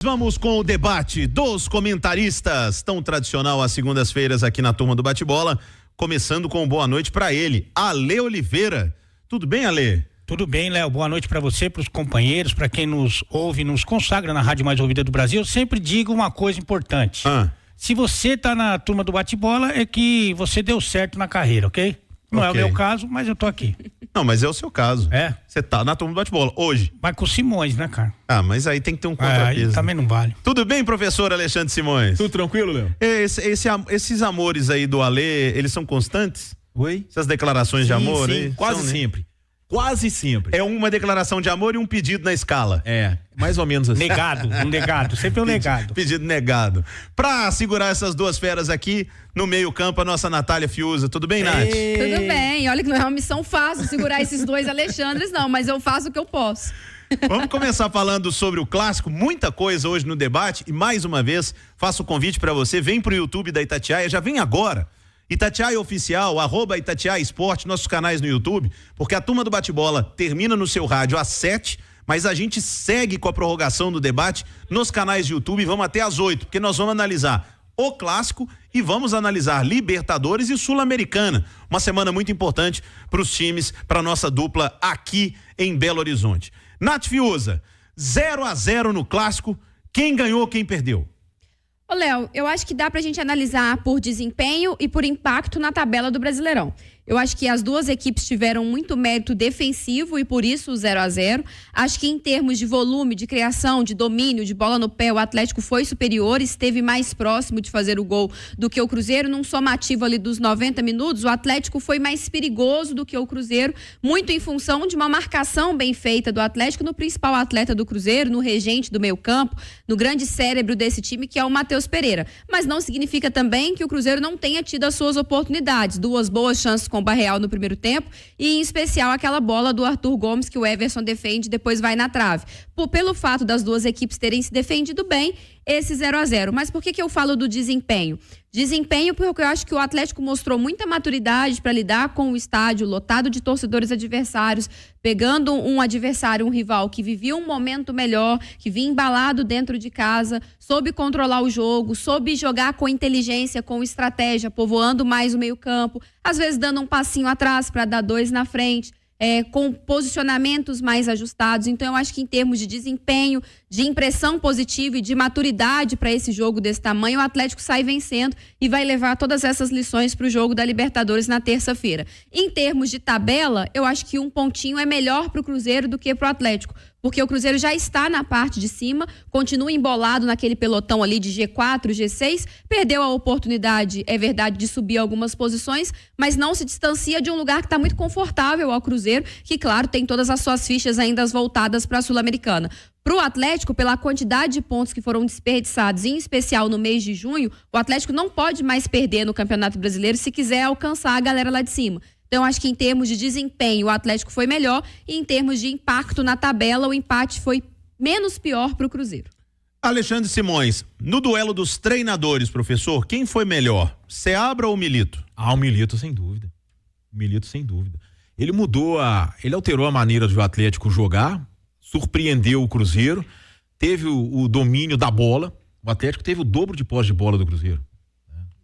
Vamos com o debate dos comentaristas, tão tradicional às segundas-feiras aqui na Turma do Bate-Bola, começando com boa noite para ele, Ale Oliveira. Tudo bem, Ale? Tudo bem, Léo. Boa noite para você, para os companheiros, para quem nos ouve, nos consagra na rádio mais ouvida do Brasil. Eu sempre digo uma coisa importante. Se você tá na Turma do Bate-Bola, é que você deu certo na carreira, ok? Não é o meu caso, mas eu tô aqui. Não, mas é o seu caso. É? Você tá na Turma do Bate-Bola hoje. Vai com o Simões, né, cara? Ah, mas aí tem que ter um contrapeso. Aí também não vale. Tudo bem, professor Alexandre Simões? Tudo tranquilo, Léo? Esses amores aí do Ale, eles são constantes? Oi? Essas declarações de amor? Sim, aí? quase sempre. Quase sempre. É uma declaração de amor e um pedido na escala. É, mais ou menos assim. Negado, sempre negado. Pedido negado. Pra segurar essas duas feras aqui, no meio campo, a nossa Natália Fiuza. Tudo bem, Nath? Tudo bem. Olha que não é uma missão fácil segurar esses dois Alexandres, não, mas eu faço o que eu posso. Vamos começar falando sobre o clássico, muita coisa hoje no debate e mais uma vez faço o convite pra você, vem pro YouTube da Itatiaia, já vem agora. Itatiaia Oficial, @Itatiaia Esporte, nossos canais no YouTube, porque a Turma do Bate-Bola termina no seu rádio às 7, mas a gente segue com a prorrogação do debate nos canais de YouTube, vamos até às 8, porque nós vamos analisar o clássico e vamos analisar Libertadores e Sul-Americana. Uma semana muito importante para os times, para nossa dupla aqui em Belo Horizonte. Nath Fiuza, 0-0 no clássico, quem ganhou, quem perdeu? Ô, Léo, eu acho que dá pra gente analisar por desempenho e por impacto na tabela do Brasileirão. Eu acho que as duas equipes tiveram muito mérito defensivo e por isso o 0-0. Acho que em termos de volume, de criação, de domínio, de bola no pé, o Atlético foi superior, esteve mais próximo de fazer o gol do que o Cruzeiro. Num somativo ali dos 90 minutos, o Atlético foi mais perigoso do que o Cruzeiro, muito em função de uma marcação bem feita do Atlético no principal atleta do Cruzeiro, no regente do meio campo, no grande cérebro desse time, que é o Matheus Pereira. Mas não significa também que o Cruzeiro não tenha tido as suas oportunidades. Duas boas chances com o Barreal no primeiro tempo e em especial aquela bola do Arthur Gomes que o Everson defende e depois vai na trave. Pelo fato das duas equipes terem se defendido bem, esse 0-0. Mas por que eu falo do desempenho? Desempenho porque eu acho que o Atlético mostrou muita maturidade para lidar com o estádio lotado de torcedores adversários, pegando um adversário, um rival que vivia um momento melhor, que vinha embalado dentro de casa, soube controlar o jogo, soube jogar com inteligência, com estratégia, povoando mais o meio-campo, às vezes dando um passinho atrás para dar dois na frente. Com posicionamentos mais ajustados. Então eu acho que em termos de desempenho, de impressão positiva e de maturidade para esse jogo desse tamanho, o Atlético sai vencendo e vai levar todas essas lições para o jogo da Libertadores na terça-feira. Em termos de tabela, eu acho que um pontinho é melhor para o Cruzeiro do que para o Atlético, porque o Cruzeiro já está na parte de cima, continua embolado naquele pelotão ali de G4, G6, perdeu a oportunidade, é verdade, de subir algumas posições, mas não se distancia de um lugar que está muito confortável ao Cruzeiro, que claro, tem todas as suas fichas ainda voltadas para a Sul-Americana. Para o Atlético, pela quantidade de pontos que foram desperdiçados, em especial no mês de junho, o Atlético não pode mais perder no Campeonato Brasileiro se quiser alcançar a galera lá de cima. Então, acho que em termos de desempenho, o Atlético foi melhor e em termos de impacto na tabela, o empate foi menos pior para o Cruzeiro. Alexandre Simões, no duelo dos treinadores, professor, quem foi melhor? Seabra ou Milito? O Milito, sem dúvida. O Milito, sem dúvida. Ele alterou a maneira do Atlético jogar, surpreendeu o Cruzeiro, teve o domínio da bola. O Atlético teve o dobro de posse de bola do Cruzeiro.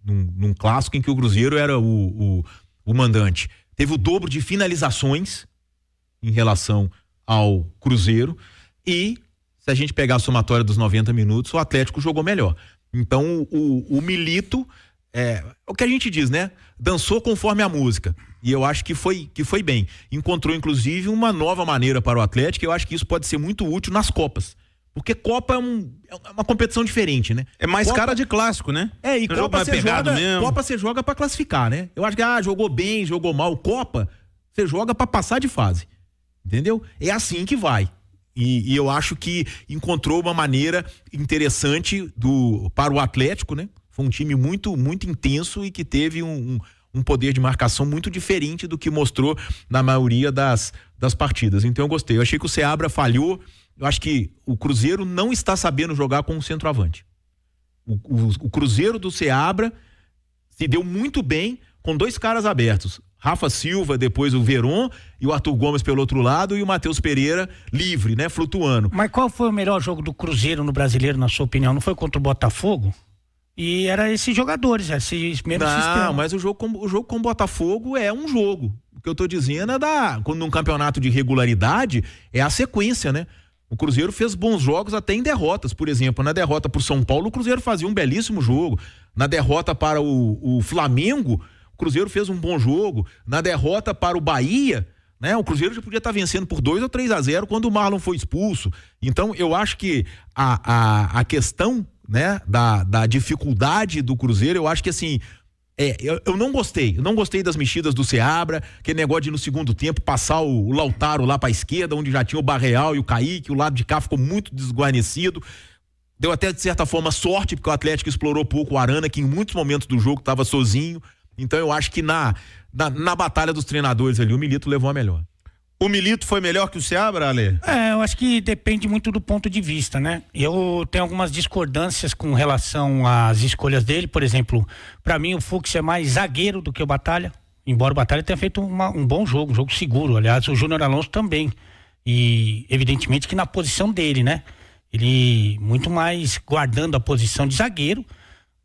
Num clássico em que o Cruzeiro era o mandante. Teve o dobro de finalizações em relação ao Cruzeiro e, se a gente pegar a somatória dos 90 minutos, o Atlético jogou melhor. Então, o Milito, o que a gente diz, né? Dançou conforme a música. E eu acho que foi bem. Encontrou, inclusive, uma nova maneira para o Atlético e eu acho que isso pode ser muito útil nas Copas. Porque Copa é uma competição diferente, né? É mais cara de clássico, né? E Copa você joga pra classificar, né? Eu acho que, jogou bem, jogou mal. Copa, você joga pra passar de fase. Entendeu? É assim que vai. E eu acho que encontrou uma maneira interessante para o Atlético, né? Foi um time muito, muito intenso e que teve um poder de marcação muito diferente do que mostrou na maioria das partidas. Então eu gostei. Eu achei que o Seabra falhou. Eu acho que o Cruzeiro não está sabendo jogar com o centroavante. O Cruzeiro do Seabra se deu muito bem com 2 caras abertos. Rafa Silva, depois o Veron e o Arthur Gomes pelo outro lado e o Matheus Pereira livre, né? Flutuando. Mas qual foi o melhor jogo do Cruzeiro no Brasileiro, na sua opinião? Não foi contra o Botafogo? E era esses jogadores, esses mesmos sistemas. Não, mas o jogo com o Botafogo é um jogo. O que eu tô dizendo é quando num campeonato de regularidade, é a sequência, né? O Cruzeiro fez bons jogos até em derrotas. Por exemplo, na derrota pro São Paulo, o Cruzeiro fazia um belíssimo jogo. Na derrota para o Flamengo, o Cruzeiro fez um bom jogo. Na derrota para o Bahia, né? O Cruzeiro já podia estar vencendo por 2 ou 3-0 quando o Marlon foi expulso. Então, eu acho que a questão, né, da dificuldade do Cruzeiro, eu acho que assim, eu não gostei das mexidas do Seabra, aquele negócio de no segundo tempo passar o Lautaro lá pra esquerda, onde já tinha o Barreal e o Kaique, o lado de cá ficou muito desguarnecido. Deu até de certa forma sorte, porque o Atlético explorou pouco o Arana, que em muitos momentos do jogo estava sozinho. Então eu acho que na batalha dos treinadores ali, o Milito levou a melhor. O Milito foi melhor que o Seabra, Ale? Eu acho que depende muito do ponto de vista, né? Eu tenho algumas discordâncias com relação às escolhas dele. Por exemplo, para mim o Fux é mais zagueiro do que o Batalha, embora o Batalha tenha feito um bom jogo, um jogo seguro. Aliás, o Júnior Alonso também. E evidentemente que na posição dele, né? Ele muito mais guardando a posição de zagueiro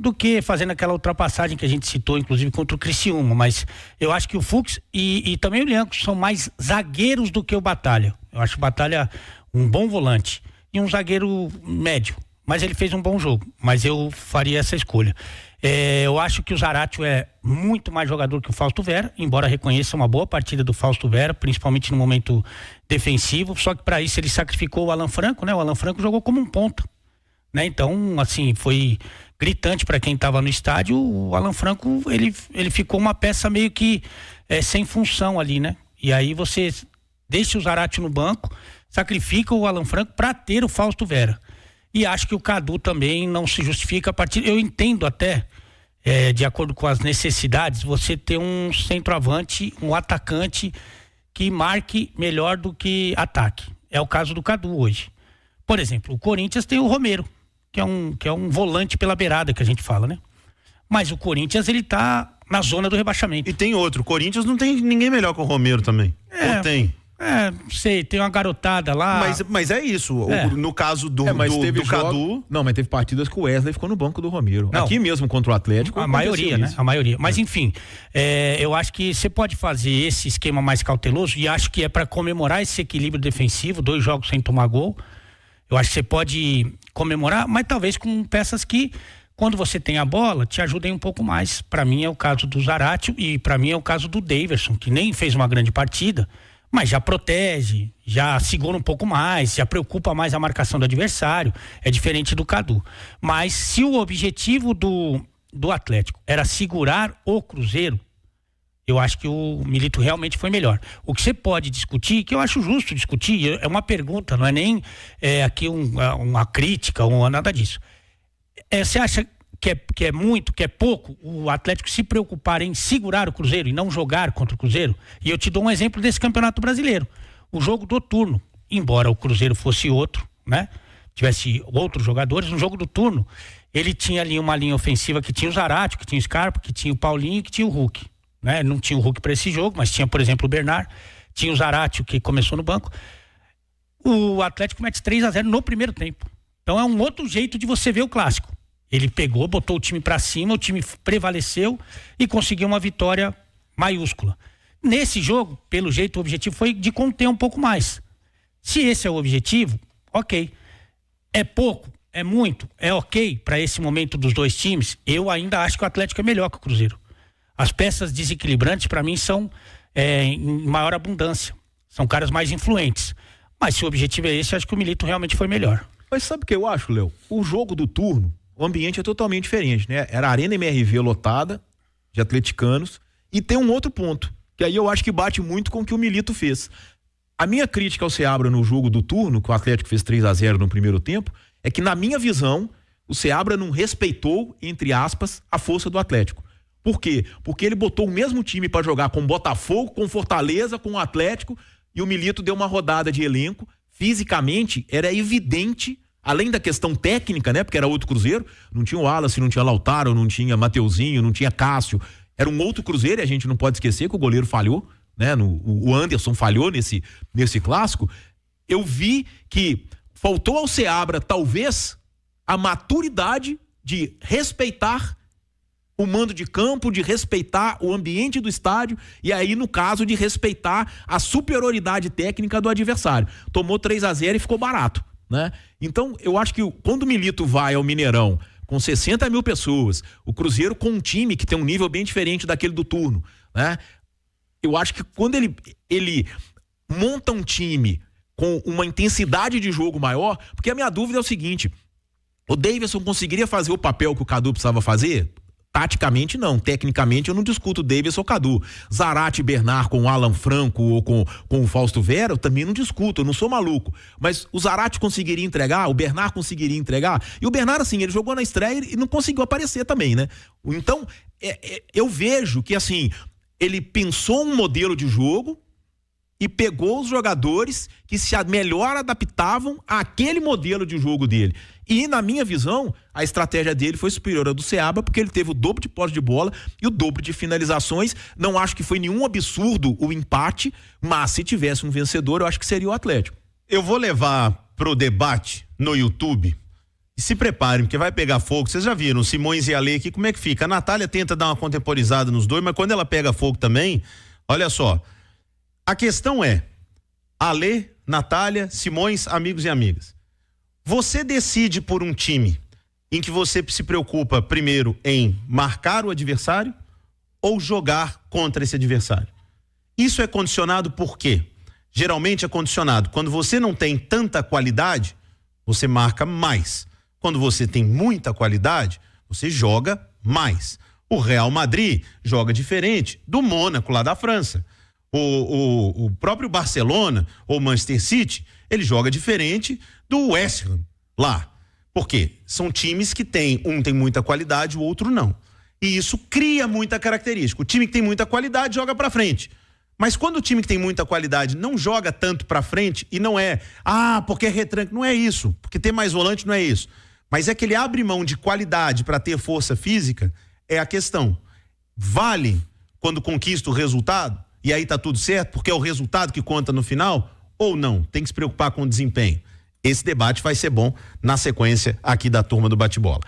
do que fazendo aquela ultrapassagem que a gente citou, inclusive contra o Criciúma. Mas eu acho que o Fux e também o Lianco são mais zagueiros do que o Batalha. Eu acho o Batalha um bom volante e um zagueiro médio. Mas ele fez um bom jogo. Mas eu faria essa escolha. Eu acho que o Zaratio é muito mais jogador que o Fausto Vera, embora reconheça uma boa partida do Fausto Vera, principalmente no momento defensivo. Só que para isso ele sacrificou o Alan Franco, né? O Alan Franco jogou como um ponta, né? Então, assim, foi gritante para quem estava no estádio. O Alan Franco, ele ficou uma peça meio que sem função ali, né? E aí você deixa o Zaratio no banco, sacrifica o Alan Franco para ter o Fausto Vera. E acho que o Cadu também não se justifica a partir. Eu entendo até, de acordo com as necessidades, você ter um centroavante, um atacante que marque melhor do que ataque. É o caso do Cadu hoje. Por exemplo, o Corinthians tem o Romero, que é um volante pela beirada que a gente fala, né? Mas o Corinthians, ele tá na zona do rebaixamento. E tem outro, o Corinthians não tem ninguém melhor que o Romero também. Ou tem? Não sei, tem uma garotada lá. Mas é isso, no caso do Cadu... Não, mas teve partidas que o Wesley ficou no banco do Romero. Não. Aqui mesmo contra o Atlético. A maioria, né? A maioria. Mas enfim, eu acho que você pode fazer esse esquema mais cauteloso e acho que é para comemorar esse equilíbrio defensivo, 2 jogos sem tomar gol. Eu acho que você pode comemorar, mas talvez com peças que, quando você tem a bola, te ajudem um pouco mais. Para mim é o caso do Zaratio e para mim é o caso do Daverson, que nem fez uma grande partida, mas já protege, já segura um pouco mais, já preocupa mais a marcação do adversário. É diferente do Cadu. Mas se o objetivo do Atlético era segurar o Cruzeiro, eu acho que o Milito realmente foi melhor. O que você pode discutir, que eu acho justo discutir, é uma pergunta, não é nem aqui uma crítica ou nada disso. Você acha que é muito, que é pouco, o Atlético se preocupar em segurar o Cruzeiro e não jogar contra o Cruzeiro? E eu te dou um exemplo desse Campeonato Brasileiro. O jogo do turno, embora o Cruzeiro fosse outro, né? Tivesse outros jogadores, no jogo do turno, ele tinha ali uma linha ofensiva que tinha o Zaratio, que tinha o Scarpa, que tinha o Paulinho, que tinha o Hulk. Né? Não tinha o Hulk para esse jogo, mas tinha, por exemplo, o Bernard, tinha o Zaratio, que começou no banco. O Atlético mete 3-0 no primeiro tempo. Então é um outro jeito de você ver o clássico. Ele pegou, botou o time para cima, o time prevaleceu e conseguiu uma vitória maiúscula. Nesse jogo, pelo jeito, o objetivo foi de conter um pouco mais. Se esse é o objetivo, ok. É pouco, é muito, é ok para esse momento dos dois times? Eu ainda acho que o Atlético é melhor que o Cruzeiro. As peças desequilibrantes, para mim, são em maior abundância. São caras mais influentes. Mas se o objetivo é esse, acho que o Milito realmente foi melhor. Mas sabe o que eu acho, Léo? O jogo do turno, o ambiente é totalmente diferente, né? Era a Arena MRV lotada de atleticanos e tem um outro ponto, que aí eu acho que bate muito com o que o Milito fez. A minha crítica ao Seabra no jogo do turno, que o Atlético fez 3-0 no primeiro tempo, é que na minha visão, o Seabra não respeitou, entre aspas, a força do Atlético. Por quê? Porque ele botou o mesmo time para jogar com Botafogo, com Fortaleza, com o Atlético, e o Milito deu uma rodada de elenco. Fisicamente, era evidente, além da questão técnica, né? Porque era outro Cruzeiro, não tinha o Wallace, não tinha Lautaro, não tinha Mateuzinho, não tinha Cássio. Era um outro Cruzeiro, e a gente não pode esquecer que o goleiro falhou, né? O Anderson falhou nesse clássico. Eu vi que faltou ao Seabra, talvez, a maturidade de respeitar o mando de campo, de respeitar o ambiente do estádio e aí, no caso, de respeitar a superioridade técnica do adversário. Tomou 3-0 e ficou barato, né? Então, eu acho que quando o Milito vai ao Mineirão com 60 mil pessoas, o Cruzeiro com um time que tem um nível bem diferente daquele do turno, né? Eu acho que quando ele monta um time com uma intensidade de jogo maior, porque a minha dúvida é o seguinte: o Davidson conseguiria fazer o papel que o Cadu precisava fazer? Taticamente não, tecnicamente eu não discuto o Davidson ou o Cadu. Zarate e Bernard com o Alan Franco ou com o Fausto Vera, eu também não discuto, eu não sou maluco. Mas o Zarate conseguiria entregar, o Bernard conseguiria entregar, e o Bernard, assim, ele jogou na estreia e não conseguiu aparecer também, né? Então, eu vejo que, assim, ele pensou um modelo de jogo e pegou os jogadores que se melhor adaptavam àquele modelo de jogo dele. E, na minha visão, a estratégia dele foi superior à do Seabra, porque ele teve o dobro de posse de bola e o dobro de finalizações. Não acho que foi nenhum absurdo o empate, mas se tivesse um vencedor, eu acho que seria o Atlético. Eu vou levar pro debate no YouTube. E se preparem, porque vai pegar fogo. Vocês já viram, Simões e Ale aqui, como é que fica? A Natália tenta dar uma contemporizada nos dois, mas quando ela pega fogo também, olha só. A questão é, Ale, Natália, Simões, amigos e amigas. Você decide por um time em que você se preocupa primeiro em marcar o adversário ou jogar contra esse adversário? Isso é condicionado por quê? Geralmente é condicionado quando você não tem tanta qualidade, você marca mais. Quando você tem muita qualidade, você joga mais. O Real Madrid joga diferente do Mônaco lá da França. O próprio Barcelona ou Manchester City, ele joga diferente do West Ham lá. Por quê? São times que um tem muita qualidade, o outro não. E isso cria muita característica. O time que tem muita qualidade joga pra frente. Mas quando o time que tem muita qualidade não joga tanto pra frente, e não é, porque é retranque, não é isso. Porque ter mais volante não é isso. Mas é que ele abre mão de qualidade pra ter força física, é a questão. Vale quando conquista o resultado? E aí tá tudo certo, porque é o resultado que conta no final, ou não? Tem que se preocupar com o desempenho. Esse debate vai ser bom na sequência aqui da Turma do Bate-Bola.